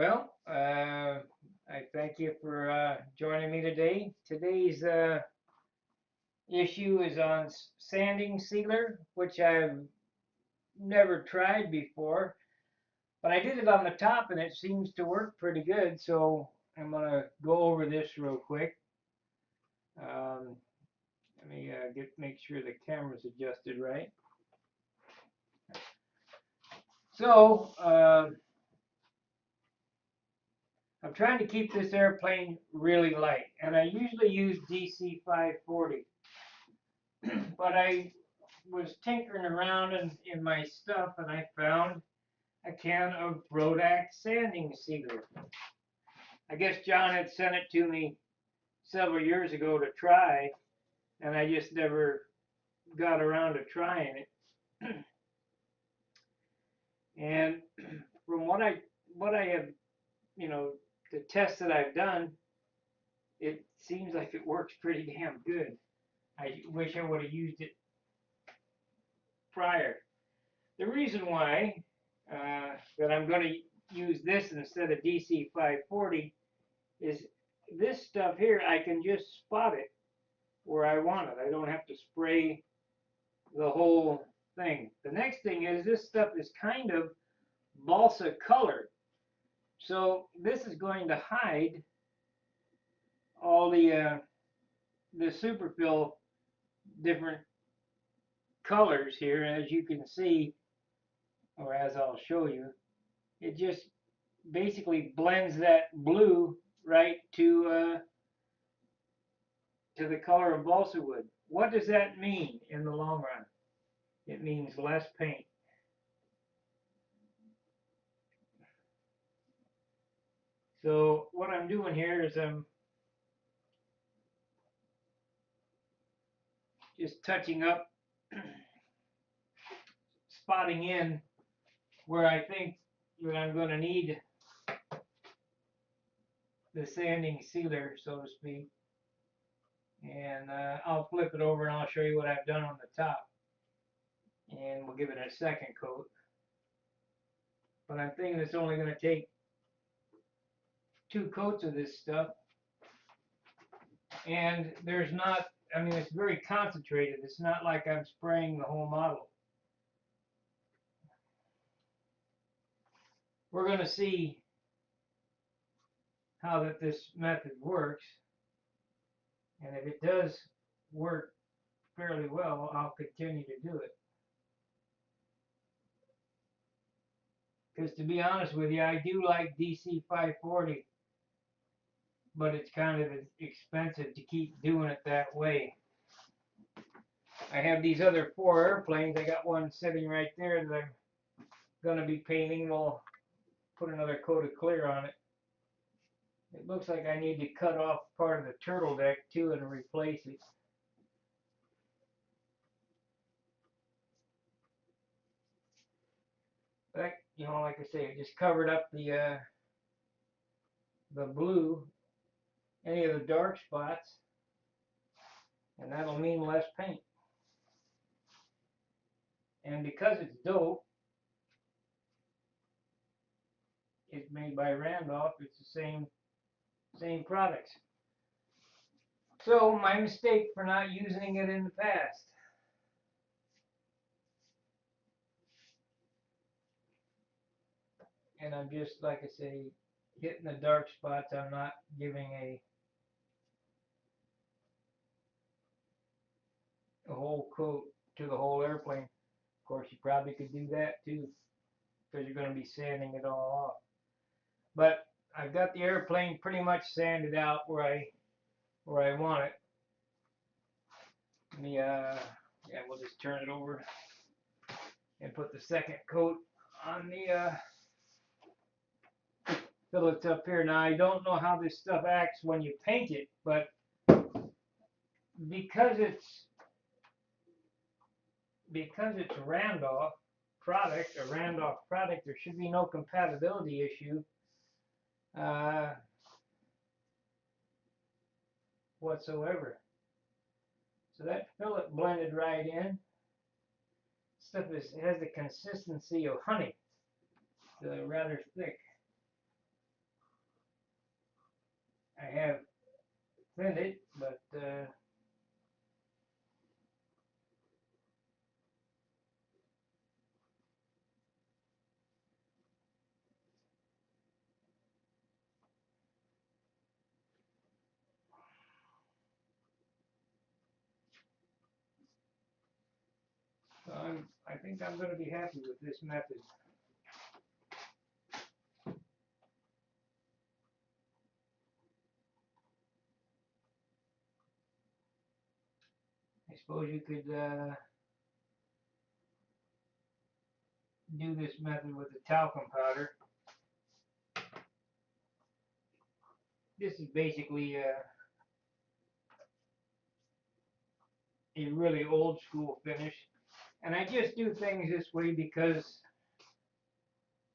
Well, I thank you for joining me today. Today's issue is on sanding sealer, which I've never tried before, but I did it on the top and it seems to work pretty good. So I'm gonna go over this real quick. Um, Let me make sure the camera's adjusted right. So I'm trying to keep this airplane really light, and I usually use DC 540. But I was tinkering around in my stuff and I found a can of Rodak sanding sealer. I guess John had sent it to me several years ago to try, and I just never got around to trying it. And from what I have, you know, the tests that I've done, it seems like it works pretty damn good. I wish I would have used it prior. The reason why that I'm going to use this instead of DC 540 is this stuff here, I can just spot it where I want it. I don't have to spray the whole thing. The next thing is this stuff is kind of balsa colored. So this is going to hide all the superfill different colors here, as you can see, or as I'll show you. It just basically blends that blue right to the color of balsa wood. What does that mean in the long run? It means less paint. So what I'm doing here is I'm just touching up, spotting in where I think that I'm going to need the sanding sealer, so to speak. And I'll flip it over and I'll show you what I've done on the top. And we'll give it a second coat. But I'm thinking it's only going to take 2 coats of this stuff. And there's not, I mean, it's very concentrated. It's not like I'm spraying the whole model. We're going to see how that this method works. And if it does work fairly well, I'll continue to do it. Because to be honest with you, I do like DC 540, but it's kind of expensive to keep doing it that way. I have these other 4 airplanes. I got one sitting right there that I'm going to be painting. We'll put another coat of clear on it. It looks like I need to cut off part of the turtle deck too and replace it. But, you know, like I say, it just covered up the blue, any of the dark spots, and that'll mean less paint. And because it's dope, it's made by Randolph. It's the same products. So my mistake for not using it in the past. And I'm just, like I say, hitting the dark spots. I'm not giving a whole coat to the whole airplane. Of course, you probably could do that too, because you're going to be sanding it all off. But I've got the airplane pretty much sanded out where I want it. Let me, yeah, we'll just turn it over and put the second coat on the fillets up here. Now I don't know how this stuff acts when you paint it, but because it's Randolph product, there should be no compatibility issue whatsoever. So that fillet blended right in. Stuff has the consistency of honey, rather thick. thin it, but so I think I'm going to be happy with this method. I suppose you could do this method with the talcum powder. This is basically a really old school finish, and I just do things this way because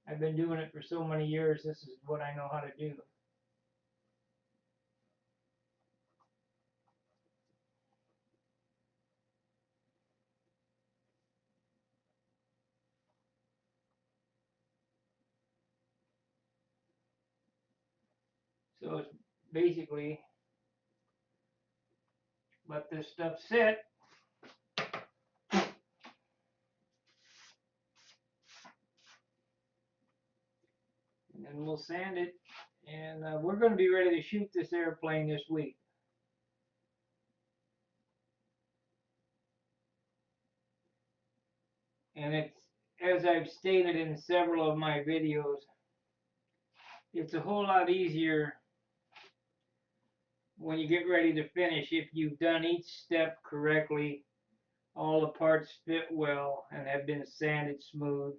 I've been doing it for so many years. This is what I know how to do. So it's basically let this stuff sit, and then we'll sand it, and we're going to be ready to shoot this airplane this week. And it's, as I've stated in several of my videos, it's a whole lot easier when you get ready to finish if you've done each step correctly, all the parts fit well and have been sanded smooth,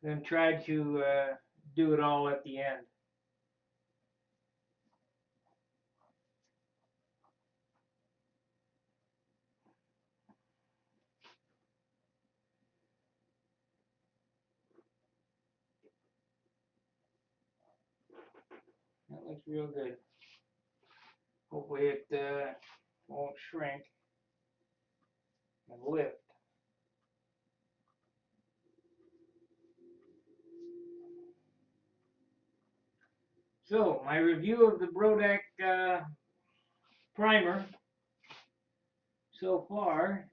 then try to do it all at the end. That looks real good. Hopefully it won't shrink and lift. So, my review of the Brodak primer so far,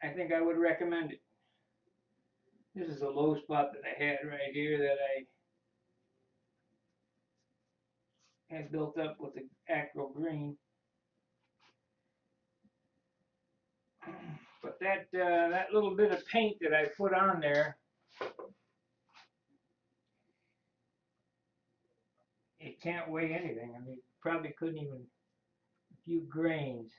I think I would recommend it. This is a low spot that I had right here that I had built up with the acro green. But that little bit of paint that I put on there, it can't weigh anything. I mean, probably couldn't even a few grains.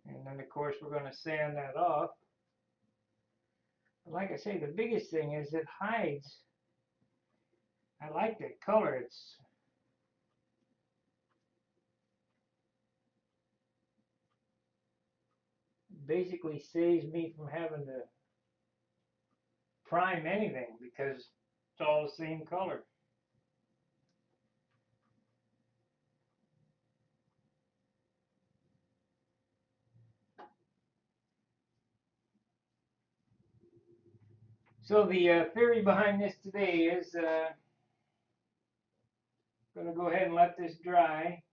And then of course we're going to sand that off. But like I say, the biggest thing is it hides. I like the color. It's basically saves me from having to prime anything because it's all the same color. So the theory behind this today is going to go ahead and let this dry.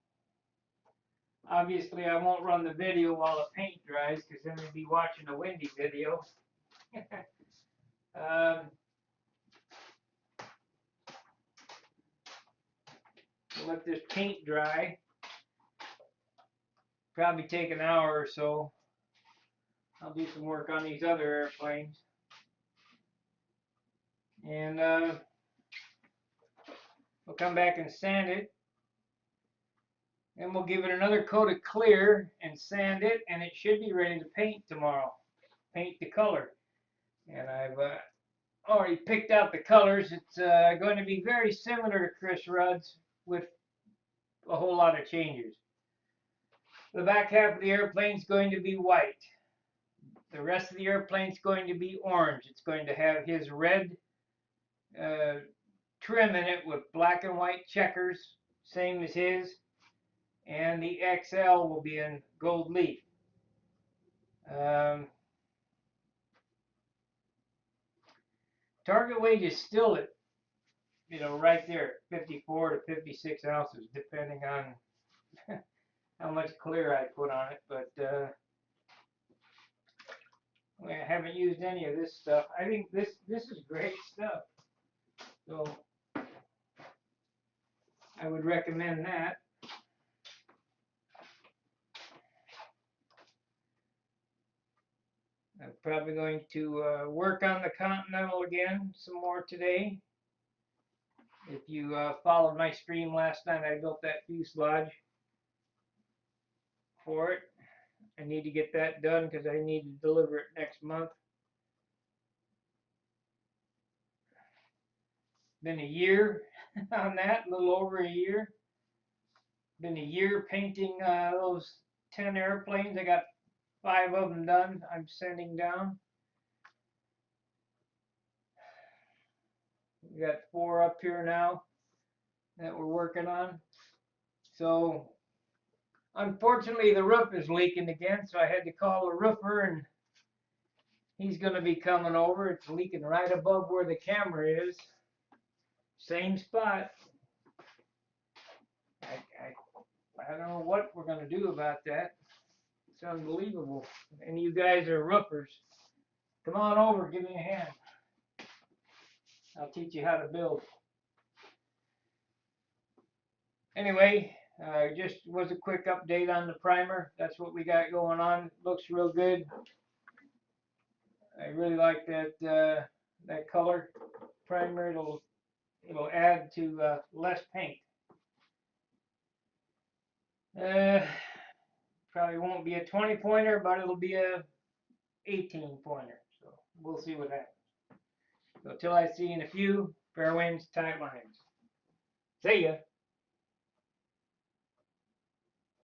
Obviously, I won't run the video while the paint dries because then we'd be watching a windy video. We'll let this paint dry. Probably take an hour or so. I'll do some work on these other airplanes. And we'll come back and sand it. Then we'll give it another coat of clear and sand it, and it should be ready to paint tomorrow. Paint the color. And I've already picked out the colors. It's going to be very similar to Chris Rudd's with a whole lot of changes. The back half of the airplane is going to be white. The rest of the airplane is going to be orange. It's going to have his red trim in it with black and white checkers, same as his. And the XL will be in gold leaf. Target weight is still at, right there, 54 to 56 ounces, depending on how much clear I put on it. But I haven't used any of this stuff. I think this is great stuff. So I would recommend that. I'm probably going to work on the Continental again some more today. If you followed my stream last night, I built that fuselage for it. I need to get that done because I need to deliver it next month. Been a year on that, a little over a year. Been a year painting those 10 airplanes. I got 5 of them done. I'm sending down. We got 4 up here now that we're working on. So unfortunately the roof is leaking again, so I had to call the roofer, and he's going to be coming over. It's leaking right above where the camera is. Same spot. I don't know what we're going to do about that. It's unbelievable. And you guys are roofers. Come on over, give me a hand. I'll teach you how to build. Anyway, just was a quick update on the primer. That's what we got going on. Looks real good. I really like that that color primer. It'll add to less paint. Probably won't be a 20-pointer, but it'll be a 18-pointer. So we'll see what happens. So till I see you in a few, fair winds, tight lines. See ya.